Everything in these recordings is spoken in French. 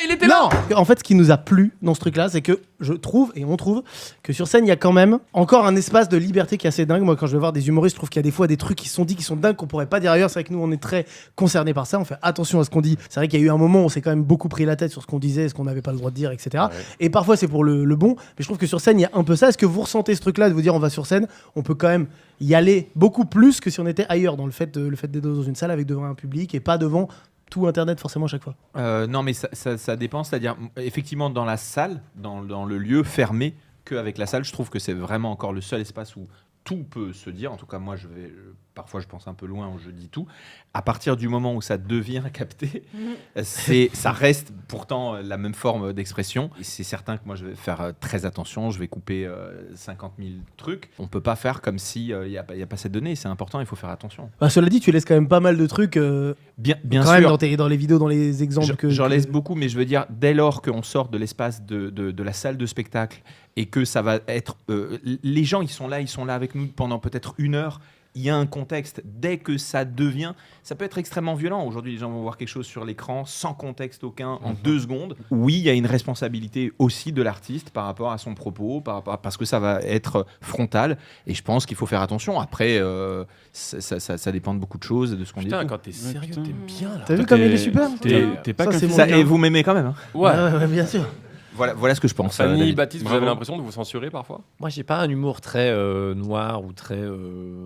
il était là. Non, en fait, ce qui nous a plu dans ce truc-là, c'est que on trouve que sur scène, il y a quand même encore un espace de liberté qui est assez dingue. Moi, quand je vais voir des humoristes, je trouve qu'il y a des fois des trucs qui sont dits qui sont dingues qu'on pourrait pas dire ailleurs. C'est vrai que nous, on est très concernés par ça. On fait attention à ce qu'on dit. C'est vrai qu'il y a eu un moment où on s'est quand même beaucoup pris la tête sur ce qu'on disait, ce qu'on n'avait pas le droit de dire, etc. Ouais. Et parfois, c'est pour le bon. Mais je trouve que sur scène, il y a un peu ça. Est-ce que vous ressentez ce truc-là de vous dire, on va sur scène, on peut quand même y aller beaucoup plus que si on était ailleurs, dans le fait d'être dans une salle avec devant un public et pas devant tout internet forcément à chaque fois. Non mais ça dépend, c'est-à-dire effectivement dans la salle, dans le lieu fermé, qu'avec la salle, je trouve que c'est vraiment encore le seul espace où tout peut se dire. En tout cas moi parfois je pense un peu loin où je dis tout. À partir du moment où ça devient capté, ça reste pourtant la même forme d'expression. Et c'est certain que moi je vais faire très attention, je vais couper 50 000 trucs. On peut pas faire comme si il y a pas cette donnée, c'est important, il faut faire attention. Bah, cela dit, tu laisses quand même pas mal de trucs bien quand sûr. Même dans les vidéos, dans les exemples j'en laisse beaucoup, mais je veux dire, dès lors qu'on sort de l'espace de la salle de spectacle et que ça va être... les gens, ils sont là avec nous pendant peut-être 1 heure. Il y a un contexte. Dès que ça devient... Ça peut être extrêmement violent. Aujourd'hui, les gens vont voir quelque chose sur l'écran sans contexte aucun, en 2 secondes. Oui, il y a une responsabilité aussi de l'artiste par rapport à son propos, parce que ça va être frontal. Et je pense qu'il faut faire attention. Après, ça dépend de beaucoup de choses, de ce qu'on dit. Putain, quand t'es sérieux, t'es bien là. T'as vu comme il est super. T'es pas ça, comme Et vous m'aimez quand même, hein. Ouais, bien sûr. Voilà ce que je pense. Fanny, Baptiste, vous avez l'impression de vous censurer parfois ? Moi, j'ai pas un humour très noir ou très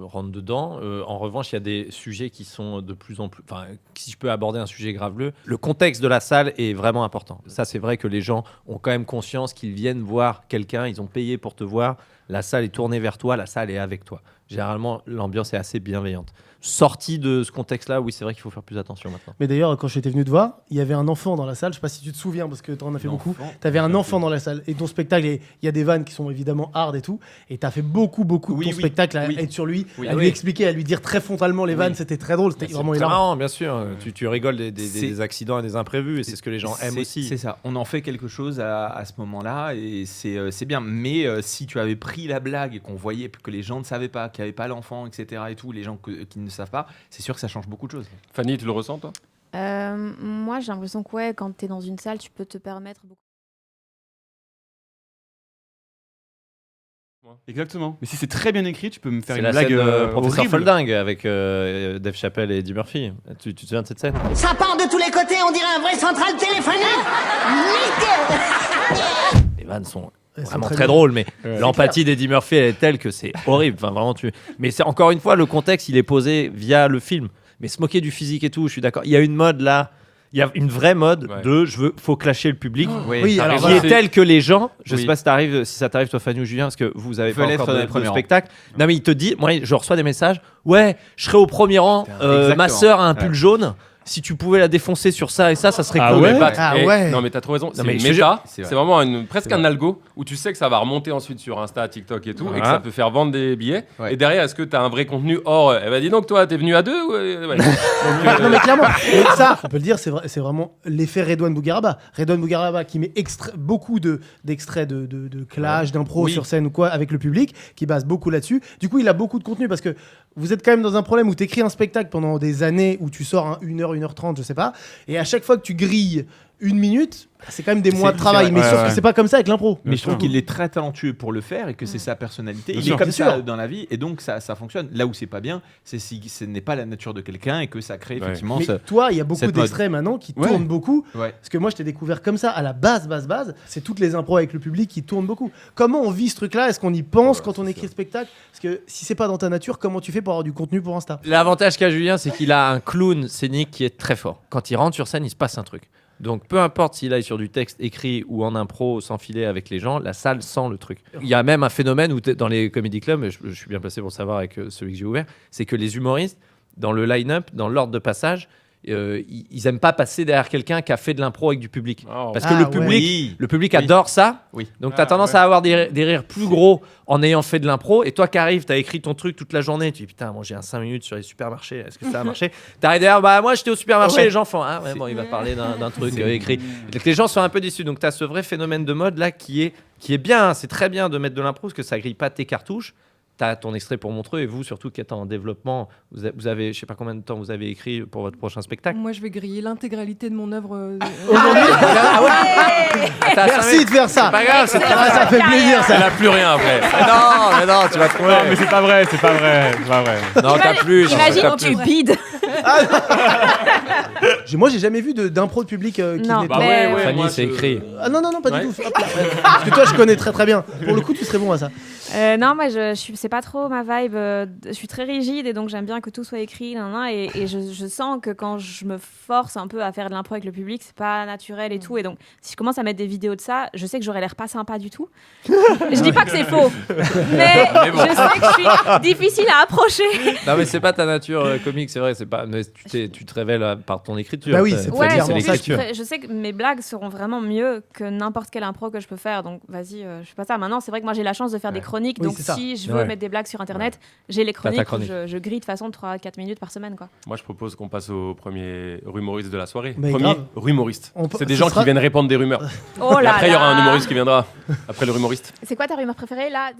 rentre-dedans. En revanche, il y a des sujets qui sont de plus en plus... Enfin, si je peux aborder un sujet graveleux, le contexte de la salle est vraiment important. Ça, c'est vrai que les gens ont quand même conscience qu'ils viennent voir quelqu'un, ils ont payé pour te voir, la salle est tournée vers toi, la salle est avec toi. Généralement, l'ambiance est assez bienveillante. Sorti de ce contexte-là, oui, c'est vrai qu'il faut faire plus attention maintenant. Mais d'ailleurs, quand j'étais venu te voir, il y avait un enfant dans la salle. Je sais pas si tu te souviens, parce que tu en as fait beaucoup. Tu avais un enfant dans la salle. Et ton spectacle, il y a des vannes qui sont évidemment hard et tout. Et tu as fait beaucoup de ton spectacle à être sur lui, à lui expliquer, à lui dire très frontalement les vannes. C'était très drôle. C'était vraiment hilarant. Bien sûr. Tu rigoles des accidents et des imprévus. Et c'est ce que les gens aiment aussi. C'est ça. On en fait quelque chose à ce moment-là. Et c'est bien. Mais si tu avais pris la blague et qu'on voyait que les gens ne savaient pas, qu'il n'y avait pas l'enfant, etc. et tout, les gens qui ne savent pas, c'est sûr que ça change beaucoup de choses. Fanny, tu le ressens, toi ? Moi, j'ai l'impression que quand t'es dans une salle, tu peux te permettre beaucoup. Exactement. Mais si c'est très bien écrit, tu peux me faire une la blague scène Professeur horrible. Folding avec Dave Chappelle et Eddie Murphy. Tu te souviens de cette scène ? Ça part de tous les côtés, on dirait un vrai central téléphonique. Les vannes sont vraiment très drôle, mais l'empathie d'Eddie Murphy elle est telle que c'est horrible. Enfin, vraiment, mais c'est encore une fois le contexte, il est posé via le film. Mais se moquer du physique et tout, je suis d'accord. Il y a une mode là. Il y a une vraie mode faut clasher le public, qui est telle que les gens. Je sais pas si ça t'arrive toi, Fanny ou Julien, parce que vous avez pas encore de spectacle. Non, mais il te dit, moi, je reçois des messages. Ouais, je serais au premier rang. Ma sœur a un pull jaune. Si tu pouvais la défoncer sur ça et ça serait cool. Non mais t'as trop raison, c'est méta, c'est vraiment presque un algo où tu sais que ça va remonter ensuite sur Insta, TikTok et tout, et que ça peut faire vendre des billets. Et derrière, est-ce que t'as un vrai contenu hors dis donc toi, t'es venu à 2 Non mais clairement, et ça, on peut le dire, c'est vraiment l'effet Redouane Bougueraba. Redouane Bougueraba qui met beaucoup d'extraits de clash, d'impro sur scène ou quoi avec le public, qui base beaucoup là-dessus. Du coup, il a beaucoup de contenu parce que vous êtes quand même dans un problème où t'écris un spectacle pendant des années où tu sors 1h30, je sais pas, et à chaque fois que tu grilles 1 minute, c'est quand même des mois de travail, mais sauf que c'est pas comme ça avec l'impro. Mais je trouve qu'il est très talentueux pour le faire et que c'est sa personnalité. Il est comme ça dans la vie et donc ça fonctionne. Là où c'est pas bien, c'est si ce n'est pas la nature de quelqu'un et que ça crée effectivement. Mais toi, il y a beaucoup d'extraits maintenant qui tournent beaucoup. Parce que moi, je t'ai découvert comme ça à la base. C'est toutes les impros avec le public qui tournent beaucoup. Comment on vit ce truc-là ? Est-ce qu'on y pense quand on écrit le spectacle ? Parce que si c'est pas dans ta nature, comment tu fais pour avoir du contenu pour Insta ? L'avantage qu'a Julien, c'est qu'il a un clown scénique qui est très fort. Quand il rentre sur scène, il se passe un truc. Donc peu importe s'il aille sur du texte écrit ou en impro sans filet avec les gens, la salle sent le truc. Il y a même un phénomène où dans les comedy clubs, je suis bien placé pour le savoir avec celui que j'ai ouvert, c'est que les humoristes, dans le line-up, dans l'ordre de passage, ils aiment pas passer derrière quelqu'un qui a fait de l'impro avec du public. Parce que le public adore ça. Donc tu as tendance à avoir des rires plus gros en ayant fait de l'impro. Et toi qui arrives, tu as écrit ton truc toute la journée. Tu dis putain, moi j'ai un 5 minutes sur les supermarchés. Est-ce que ça a marché ? Tu arrives derrière, moi j'étais au supermarché. Les gens font il va parler d'un truc écrit. Donc les gens sont un peu déçus. Donc tu as ce vrai phénomène de mode là qui est bien. C'est très bien de mettre de l'impro parce que ça grille pas tes cartouches. T'as ton extrait pour Montreux et vous surtout qui êtes en développement, vous avez je sais pas combien de temps vous avez écrit pour votre prochain spectacle. Moi je vais griller l'intégralité de mon œuvre Aujourd'hui. Merci de faire ça. C'est pas grave, Ça fait plaisir ça. Elle a plus rien après. non, tu vas trouver. Non, mais c'est pas vrai. Non, t'as plus. Imagine, tu bides. Moi, j'ai jamais vu d'impro de public qui Non, venait. Bah ouais, Fanny, moi, c'est écrit. Ah non, pas du tout. Hop là. Parce que toi, je connais très bien. Pour le coup, tu serais bon à ça. Non, moi, c'est pas trop ma vibe. Je suis très rigide et donc j'aime bien que tout soit écrit. Et je sens que quand je me force un peu à faire de l'impro avec le public, c'est pas naturel et tout. Et donc, si je commence à mettre des vidéos de ça, je sais que j'aurais l'air pas sympa du tout. Je dis pas que c'est faux, mais bon. Je sais que je suis difficile à approcher. Non, mais c'est pas ta nature comique, c'est vrai. C'est pas. Mais tu te révèles par ton écriture. Bah oui, c'est clairement ça. Je sais que mes blagues seront vraiment mieux que n'importe quelle impro que je peux faire. Donc, vas-y, je fais pas ça. Maintenant, c'est vrai que moi, j'ai la chance de faire des chroniques. Donc, si je veux mettre des blagues sur Internet, j'ai les chroniques où je grille de façon 3-4 minutes par semaine. Quoi. Moi, je propose qu'on passe au premier rumoriste de la soirée. Mais premier grave. rumoriste. C'est des gens qui viennent répandre des rumeurs. Oh Et là après, il y aura là. un humoriste qui viendra après le rumoriste. C'est quoi ta rumeur préférée là?